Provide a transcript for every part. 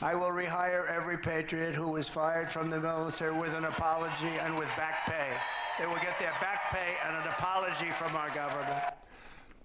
I will rehire every patriot who was fired from the military with an apology and with back pay. They will get their back pay and an apology from our government.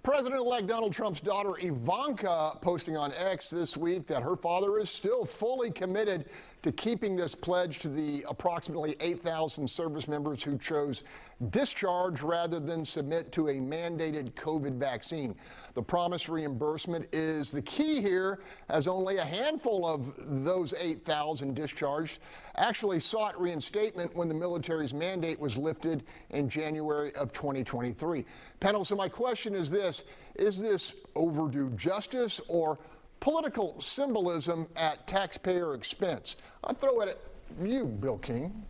President-elect Donald Trump's daughter Ivanka posting on X this week that her father is still fully committed to keeping this pledge to the approximately 8,000 service members who chose discharge rather than submit to a mandated COVID vaccine. The promised reimbursement is the key here, as only a handful of those 8,000 discharged actually sought reinstatement when the military's mandate was lifted in January of 2023. Panel, so my question is this: is this overdue justice or political symbolism at taxpayer expense? I'll throw it at you, Bill King.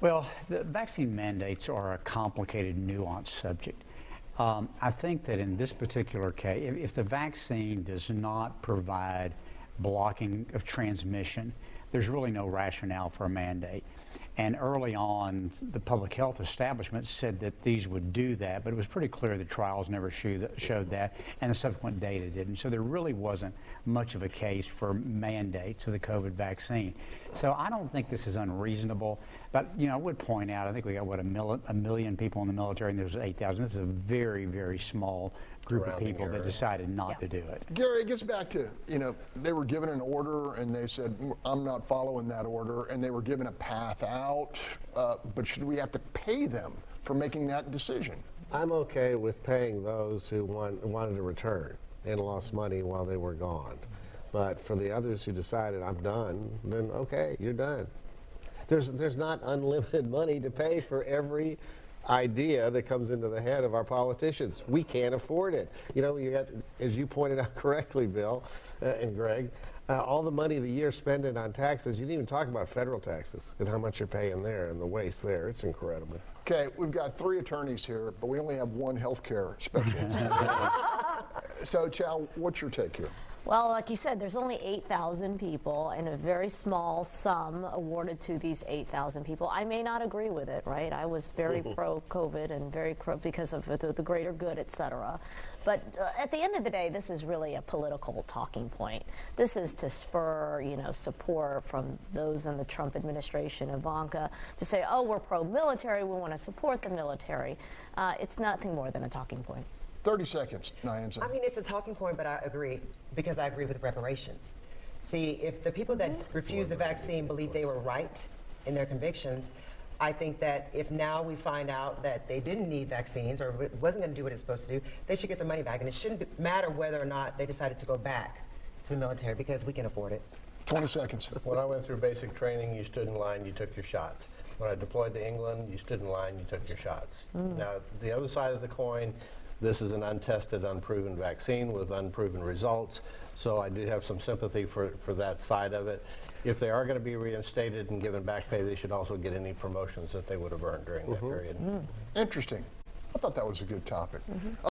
Well, the vaccine mandates are a complicated, nuanced subject. I think that in this particular case, if the vaccine does not provide blocking of transmission, there's really no rationale for a mandate. And early on, the public health establishment said that these would do that, but it was pretty clear the trials never showed that, and the subsequent data didn't. So there really wasn't much of a case for mandates of the COVID vaccine. So I don't think this is unreasonable. But, you know, I would point out, I think we got, what, a million people in the military, and there's 8,000. This is a very, very small group of people that decided not to do it. Gary, it gets back to, you know, they were given an order and they said, I'm not following that order, and they were given a path out, but should we have to pay them for making that decision? I'm okay with paying those who wanted to return and lost money while they were gone. But for the others who decided, I'm done, then okay, you're done. There's not unlimited money to pay for every idea that comes into the head of our politicians. We can't afford it. You know, you got, as you pointed out correctly, Bill and Greg, all the money the year spending on taxes. You didn't even talk about federal taxes and how much you're paying there and the waste there. It's incredible. Okay, we've got 3 attorneys here, but we only have 1 healthcare specialist. So, Chow, what's your take here? Well, like you said, there's only 8,000 people and a very small sum awarded to these 8,000 people. I may not agree with it, right? I was very pro-COVID and very pro because of the greater good, et cetera. But at the end of the day, this is really a political talking point. This is to spur, you know, support from those in the Trump administration, Ivanka, to say, oh, we're pro-military, we want to support the military. It's nothing more than a talking point. 30 seconds, Nyanza. I mean, it's a talking point, but I agree, because I agree with reparations. See, if the people that refused the vaccine believe they were right in their convictions, I think that if now we find out that they didn't need vaccines or it wasn't going to do what it's supposed to do, they should get their money back. And it shouldn't matter whether or not they decided to go back to the military, because we can afford it. 20 seconds. When I went through basic training, you stood in line, you took your shots. When I deployed to England, you stood in line, you took your shots. Now, the other side of the coin, this is an untested, unproven vaccine with unproven results, so I do have some sympathy for that side of it. If they are going to be reinstated and given back pay, they should also get any promotions that they would have earned during that period. Interesting. I thought that was a good topic.